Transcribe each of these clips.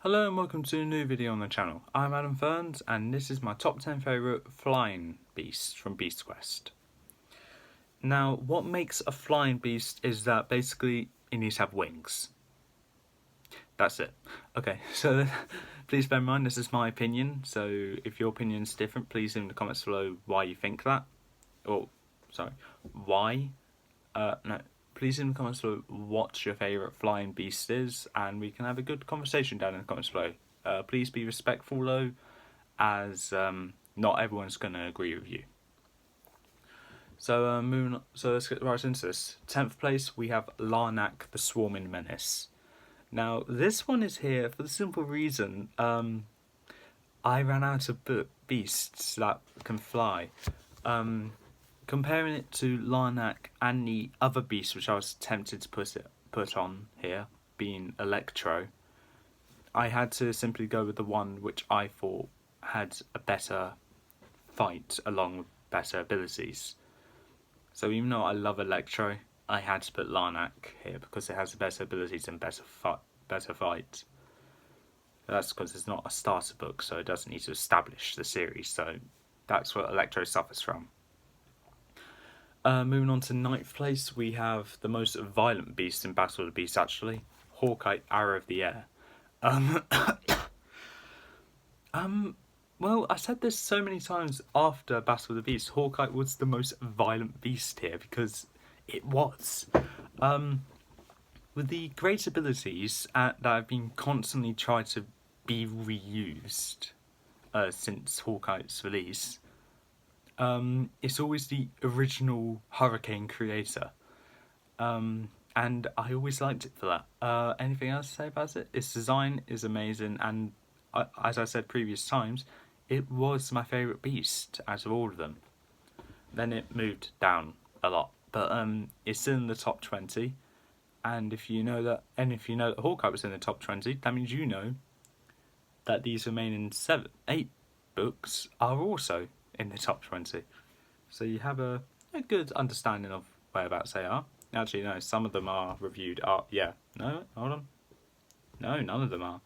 Hello and welcome to a new video on the channel. I'm Adam Ferns and this is my top 10 favourite flying beasts from Beast Quest. Now, what makes a flying beast is that basically it needs to have wings. That's it. Okay, so please bear in mind this is my opinion, so if your opinion is different, please leave in the comments below why you think that. Why? No. Please leave in the comments below what your favourite flying beast is, and we can have a good conversation down in the comments below. Please be respectful though, as not everyone's going to agree with you. So moving on, so let's get right into this. 10th place we have Larnak the Swarming Menace. Now this one is here for the simple reason I ran out of beasts that can fly. Comparing it to Larnak and the other beast which I was tempted to put on here, being Electro, I had to simply go with the one which I thought had a better fight along with better abilities. So even though I love Electro, I had to put Larnak here because it has the better abilities and better fight. That's because it's not a starter book, so it doesn't need to establish the series, so that's what Electro suffers from. Moving on to 9th place, we have the most violent beast in Battle of the Beasts, actually, Hawkeye, Arrow of the Air. Well, I said this so many times after Battle of the Beasts, Hawkeye was the most violent beast here, because it was. With the great abilities that have been constantly tried to be reused since Hawkeye's release, it's always the original Hurricane creator, and I always liked it for that. Anything else to say about it? Its design is amazing, and as I said previous times, it was my favourite beast out of all of them. Then it moved down a lot, but it's still in the top 20. And if you know that Hawkeye was in the top 20, that means you know that these remaining 8 books are also in the top 20. So you have a good understanding of whereabouts they are. Actually, no, some of them are reviewed. No, hold on. No, none of them are.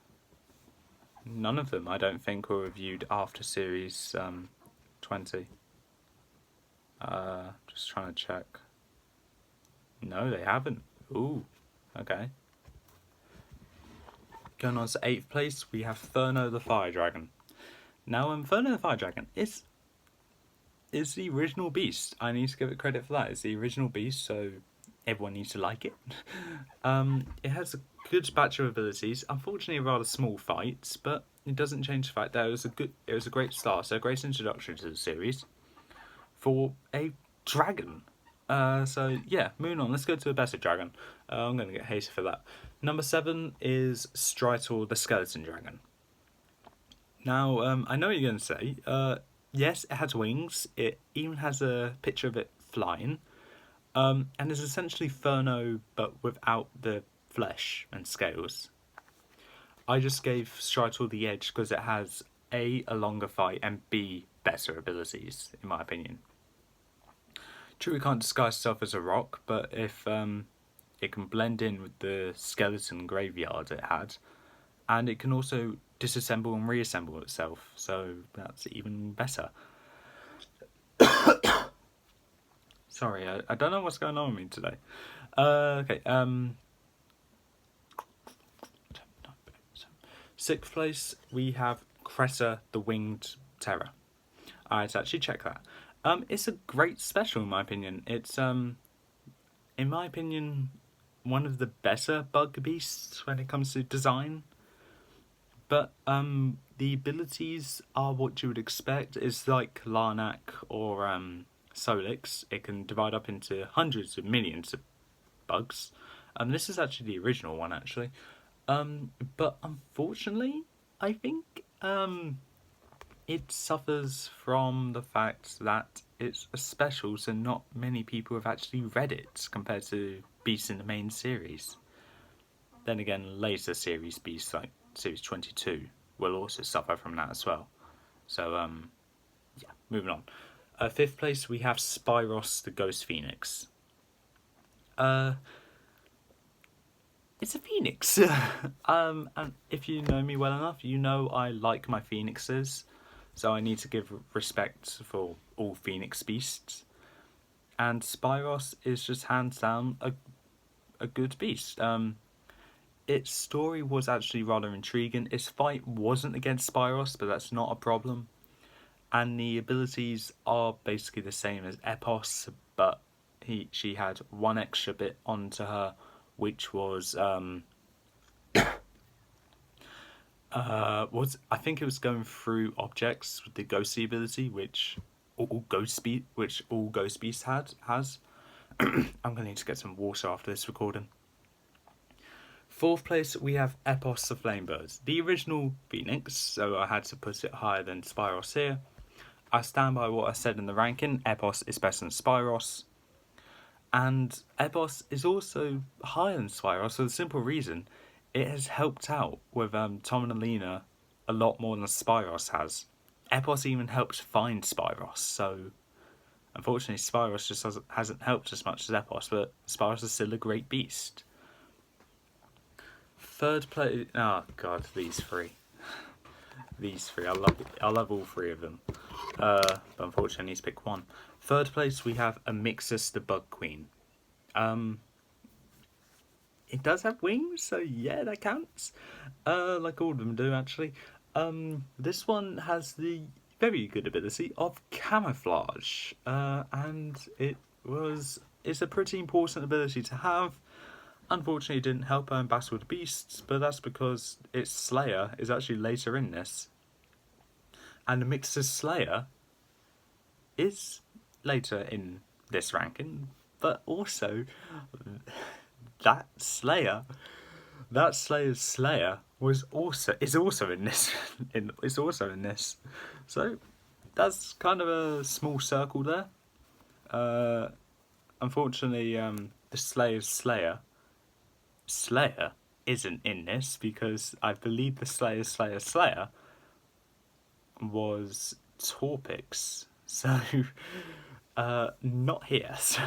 None of them, I don't think, were reviewed after series 20. Just trying to check. No, they haven't. Ooh, okay. Going on to 8th place, we have Thurno the Fire Dragon. Now, Thurno the Fire Dragon is the original beast. I need to give it credit for that. It's the original beast, so everyone needs to like it. It has a good batch of abilities. Unfortunately, rather small fights, but it doesn't change the fact that it was a great start, so a great introduction to the series for a dragon. So yeah, moving on. Let's go to a better dragon. I'm going to get hated for that. Number 7 is Stritor the Skeleton Dragon. Now, I know what you're going to say. Yes, it has wings. It even has a picture of it flying. And it's essentially Thurno, but without the flesh and scales. I just gave Stritor the edge because it has A, a longer fight, and B, better abilities, in my opinion. True, it can't disguise itself as a rock, but if it can blend in with the skeleton graveyard it had, and it can also disassemble and reassemble itself, so that's even better. Sorry, I don't know what's going on with me today. Okay, 6th place, we have Cressa the Winged Terror. I had to actually check that. It's a great special in my opinion. It's in my opinion, one of the better bug beasts when it comes to design. But the abilities are what you would expect. It's like Larnak or Solix. It can divide up into hundreds of millions of bugs. This is actually the original one, actually. But unfortunately, I think it suffers from the fact that it's a special, so not many people have actually read it compared to beasts in the main series. Then again, later series beasts like series 22 will also suffer from that as well. So yeah, moving on. 5th place, we have Spyros the Ghost Phoenix. it's a phoenix. And if you know me well enough, you know I like my phoenixes, so I need to give respect for all phoenix beasts. And Spyros is just hands down a good beast. Its story was actually rather intriguing. Its fight wasn't against Spyros, but that's not a problem. And the abilities are basically the same as Epos, but she had one extra bit onto her, which was I think it was going through objects with the ghosty ability, which all ghost beasts has. I'm gonna need to get some water after this recording. Fourth place, we have Epos the Flamebirds, the original Phoenix, so I had to put it higher than Spyros here. I stand by what I said in the ranking. Epos is better than Spyros. And Epos is also higher than Spyros for the simple reason it has helped out with Tom and Alina a lot more than Spyros has. Epos even helped find Spyros, so unfortunately Spyros just hasn't helped as much as Epos, but Spyros is still a great beast. Third place, oh god, these three. I love all three of them. But unfortunately I need to pick one. Third place, we have Amixis the Bug Queen. It does have wings, so yeah, that counts. Like all of them do, actually. This one has the very good ability of camouflage, and it's a pretty important ability to have. Unfortunately, it didn't help her in Battle with the Beasts, but that's because its Slayer is actually later in this. And Amixis Slayer is later in this ranking, but also that Slayer's Slayer is also in this. Is also in this. So that's kind of a small circle there. Unfortunately, the Slayer's Slayer isn't in this because I believe the Slayer's Slayer was Torpix. So not here. So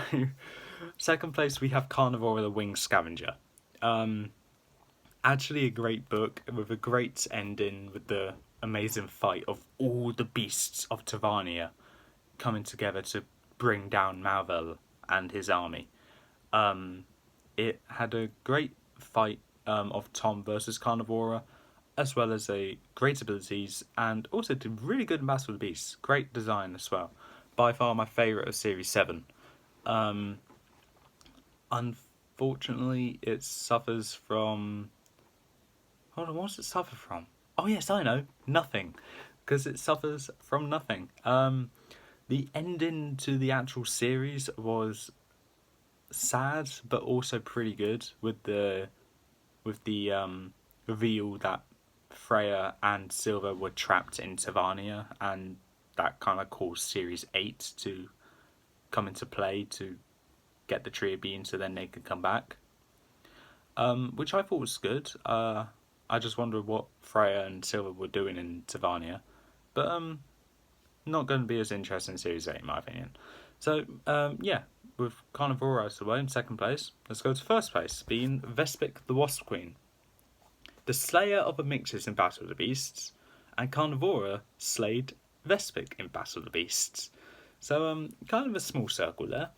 second place we have Carnivora the Winged Scavenger. Actually a great book with a great ending with the amazing fight of all the beasts of Tavarnia coming together to bring down Malvel and his army. It had a great fight of Tom versus Carnivora, as well as a great abilities, and also did really good in Battle of the Beasts. Great design as well. By far my favourite of Series 7. Unfortunately, it suffers from... Hold on, what does it suffer from? Oh yes, I know. Nothing. Because it suffers from nothing. The ending to the actual series was sad, but also pretty good with the reveal that Freya and Silva were trapped in Tavarnia, and that kind of caused Series 8 to come into play to get the Tree of Being so then they could come back. Which I thought was good. I just wondered what Freya and Silva were doing in Tavarnia. But not going to be as interesting in Series 8 in my opinion. So, yeah, with Carnivora as the way in second place, let's go to first place, being Vespic the Wasp Queen. The slayer of Amixis in Battle of the Beasts, and Carnivora slayed Vespic in Battle of the Beasts. So, kind of a small circle there.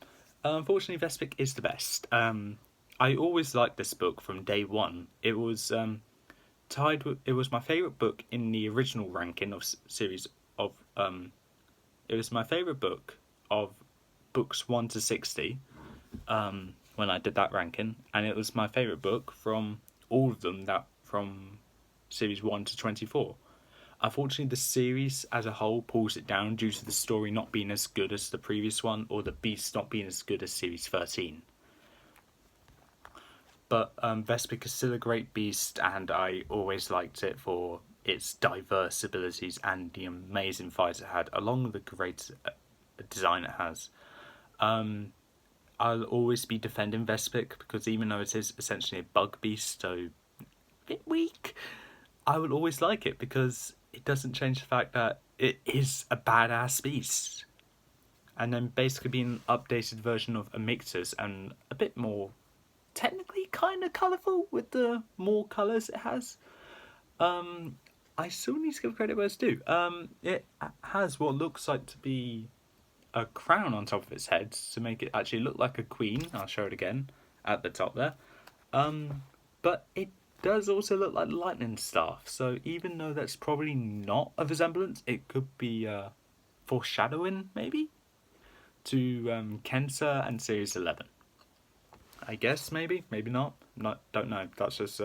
Unfortunately, Vespic is the best. I always liked this book from day one. It was it was my favourite book in the original ranking of series of... it was my favourite book of books 1 to 60 when I did that ranking, and it was my favourite book from all of them that from series 1 to 24. Unfortunately, the series as a whole pulls it down due to the story not being as good as the previous one, or the beast not being as good as series 13. But Vespic is still a great beast, and I always liked it for its diverse abilities and the amazing fights it had, along with the great design it has. I'll always be defending Vespic because even though it is essentially a bug beast, so a bit weak, I will always like it because it doesn't change the fact that it is a badass beast. And then basically being an updated version of Amictus and a bit more technically kind of colourful with the more colours it has. I still need to give credit where it's due. It has what looks like to be a crown on top of its head to make it actually look like a queen. I'll show it again at the top there. But it does also look like lightning staff. So even though that's probably not a resemblance, it could be foreshadowing maybe to Kensa and Series 11. I guess maybe not. Don't know. That's just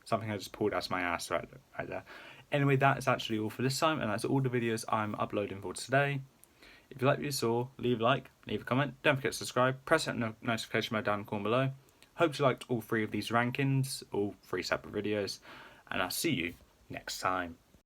something I just pulled out of my ass right there. Anyway, that is actually all for this time, and that's all the videos I'm uploading for today. If you like what you saw, leave a like, leave a comment, don't forget to subscribe, press that notification bell down in the corner below. Hope you liked all 3 of these rankings, all 3 separate videos, and I'll see you next time.